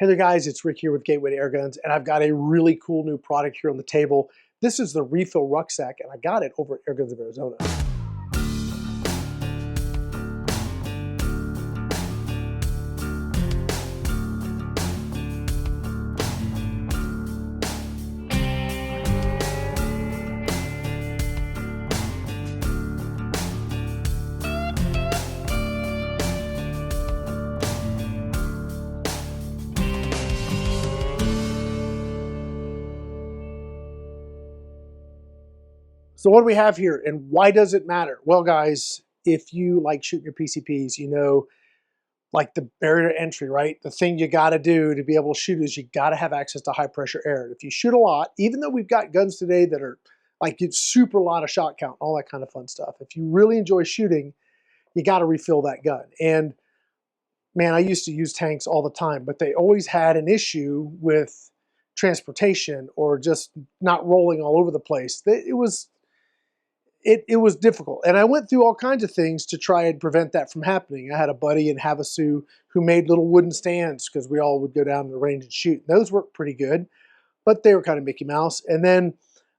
Hey there guys, it's Rick here with Gateway to Airguns, and I've got a really cool new product here on the table. This is the Refill Rucksack, and I got it over at Airguns of Arizona. So what do we have here, and why does it matter? Well, guys, if you like shooting your PCPs, you know, like the barrier to entry, right? The thing you got to do to be able to shoot is you got to have access to high pressure air. If you shoot a lot, even though we've got guns today that are like get super lot of shot count, all that kind of fun stuff. If you really enjoy shooting, you got to refill that gun. And man, I used to use tanks all the time, but they always had an issue with transportation or just not rolling all over the place. It was difficult, and I went through all kinds of things to try and prevent that from happening. I had a buddy in Havasu who made little wooden stands because we all would go down to the range and shoot. Those worked pretty good, but they were kind of Mickey Mouse. And then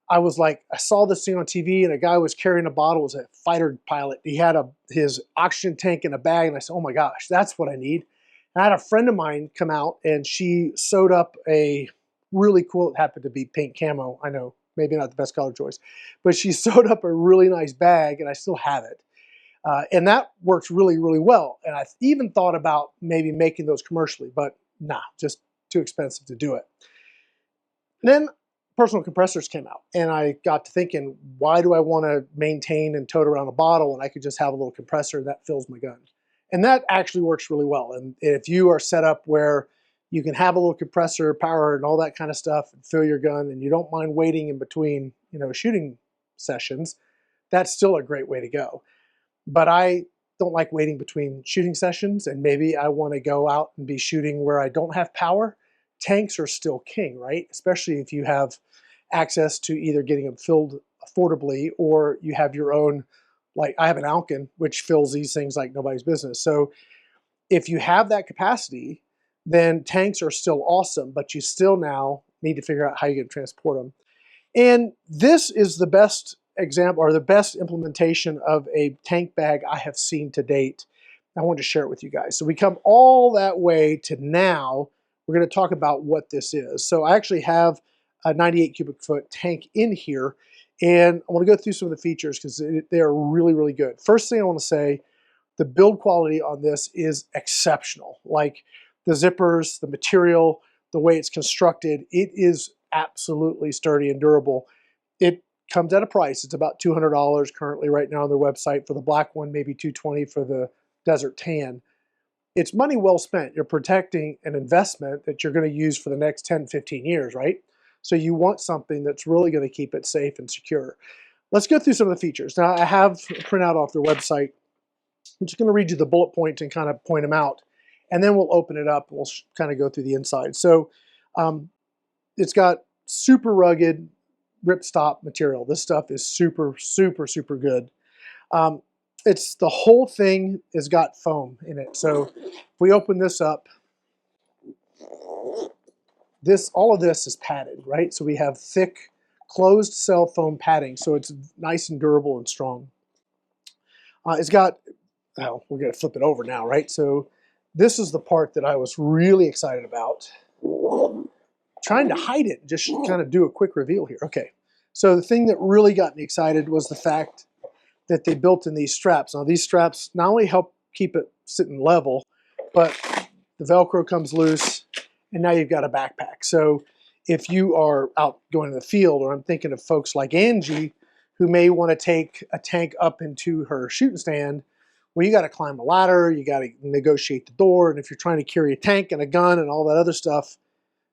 I was like, I saw this thing on TV, and a guy was carrying a bottle. It was a fighter pilot. He had his oxygen tank in a bag, and I said, oh my gosh, that's what I need. And I had a friend of mine come out, and she sewed up a really cool, it happened to be pink camo, I know. Maybe not the best color choice, but she sewed up a really nice bag, and I still have it. And that works really, really well. And I even thought about maybe making those commercially, but nah, just too expensive to do it. And then personal compressors came out, and I got to thinking, why do I want to maintain and tote around a bottle when I could just have a little compressor that fills my gun? And that actually works really well. And if you are set up where you can have a little compressor power and all that kind of stuff and fill your gun, and you don't mind waiting in between, you know, shooting sessions, that's still a great way to go. But I don't like waiting between shooting sessions, and maybe I want to go out and be shooting where I don't have power. Tanks are still king, right? Especially if you have access to either getting them filled affordably or you have your own, like I have an Alkin, which fills these things like nobody's business. So if you have that capacity, then tanks are still awesome, but you still now need to figure out how you can transport them. And this is the best example or the best implementation of a tank bag I have seen to date. I wanted to share it with you guys. So we come all that way to now. We're going to talk about what this is. So I actually have a 98 cubic foot tank in here, and I want to go through some of the features because they are really, really good. First thing I want to say, the build quality on this is exceptional. Like, the zippers, the material, the way it's constructed, it is absolutely sturdy and durable. It comes at a price. It's about $200 currently right now on their website. For the black one, maybe $220 for the desert tan. It's money well spent. You're protecting an investment that you're going to use for the next 10, 15 years, right? So you want something that's really going to keep it safe and secure. Let's go through some of the features. Now, I have a printout off their website. I'm just going to read you the bullet points and kind of point them out. And then we'll open it up and we'll kind of go through the inside. So it's got super rugged ripstop material. This stuff is super, super, super good. It's the whole thing has got foam in it. So if we open this up, all of this is padded, right? So we have thick closed cell foam padding. So it's nice and durable and strong. It's got, well, we're going to flip it over now, right? So this is the part that I was really excited about. Trying to hide it, just kind of do a quick reveal here. Okay, so the thing that really got me excited was the fact that they built in these straps. Now these straps not only help keep it sitting level, but the Velcro comes loose, and now you've got a backpack. So if you are out going to the field, or I'm thinking of folks like Angie, who may want to take a tank up into her shooting stand, well, you got to climb a ladder, you got to negotiate the door, and if you're trying to carry a tank and a gun and all that other stuff,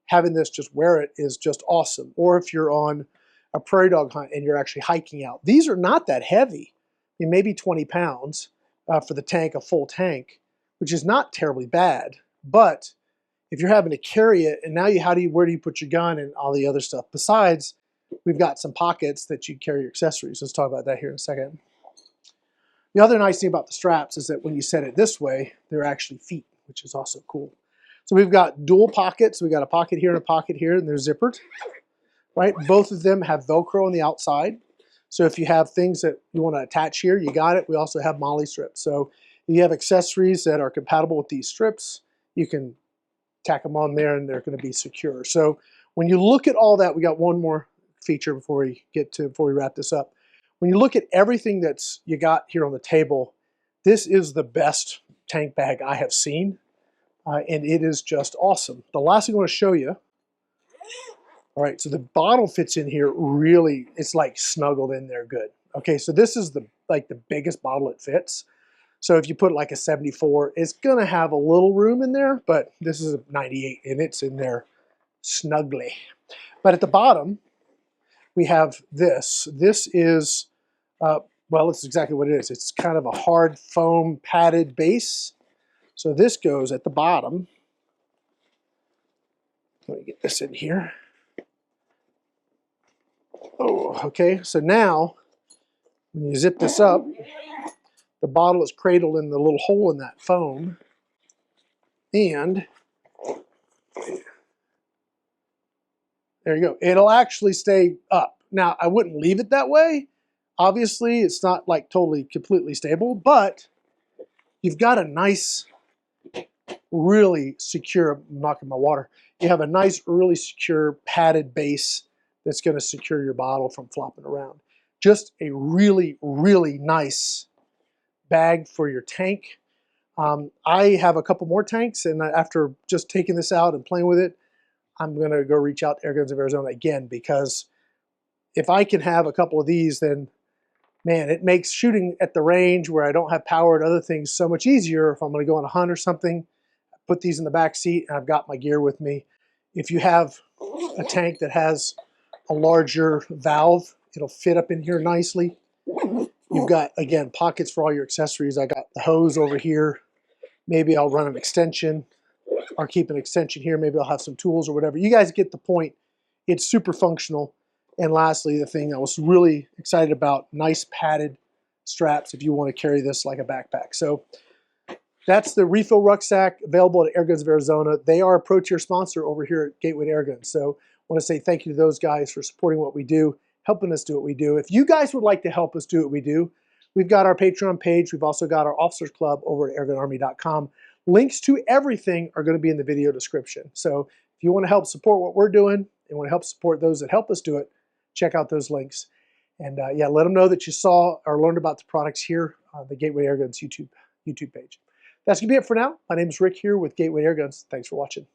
having this just wear it is just awesome. Or if you're on a prairie dog hunt and you're actually hiking out. These are not that heavy. I mean, maybe 20 pounds for the tank, a full tank, which is not terribly bad. But if you're having to carry it, and now where do you put your gun and all the other stuff? Besides, we've got some pockets that you carry your accessories. Let's talk about that here in a second. The other nice thing about the straps is that when you set it this way, they're actually feet, which is also cool. So we've got dual pockets. We got a pocket here and a pocket here, and they're zippered, right? Both of them have Velcro on the outside. So if you have things that you want to attach here, you got it. We also have MOLLE strips. So if you have accessories that are compatible with these strips, you can tack them on there and they're going to be secure. So when you look at all that, we got one more feature before we wrap this up. When you look at everything that's you got here on the table, this is the best tank bag I have seen, and it is just awesome. The last thing I want to show you. All right, so the bottle fits in here really, it's like snuggled in there good. Okay, so this is the biggest bottle it fits. So if you put like a 74, it's gonna have a little room in there, but this is a 98 and it's in there snugly. But at the bottom, we have this. This is, well, it's exactly what it is. It's kind of a hard foam padded base. So this goes at the bottom. Let me get this in here. Oh, okay, so now when you zip this up, the bottle is cradled in the little hole in that foam, and there you go. It'll actually stay up. Now, I wouldn't leave it that way. Obviously, it's not like totally completely stable, but you've got a nice, really secure, I'm knocking my water. You have a nice, really secure padded base that's going to secure your bottle from flopping around. Just a really, really nice bag for your tank. I have a couple more tanks, and after just taking this out and playing with it, I'm going to go reach out to Airguns of Arizona again, because if I can have a couple of these, then man, it makes shooting at the range where I don't have power and other things so much easier. If I'm going to go on a hunt or something, put these in the back seat and I've got my gear with me. If you have a tank that has a larger valve, it'll fit up in here nicely. You've got, again, pockets for all your accessories. I got the hose over here. Maybe I'll run an extension or keep an extension here. Maybe I'll have some tools or whatever. You guys get the point. It's super functional. And lastly, the thing I was really excited about, nice padded straps if you want to carry this like a backpack. So that's the refill rucksack available at Airguns of Arizona. They are a pro tier sponsor over here at Gateway Airguns. So I want to say thank you to those guys for supporting what we do, helping us do what we do. If you guys would like to help us do what we do, we've got our Patreon page. We've also got our Officers Club over at airgunarmy.com. Links to everything are going to be in the video description. So if you want to help support what we're doing and want to help support those that help us do it, check out those links. And yeah, let them know that you saw or learned about the products here on the Gateway Airguns YouTube page. That's going to be it for now. My name is Rick here with Gateway Airguns. Thanks for watching.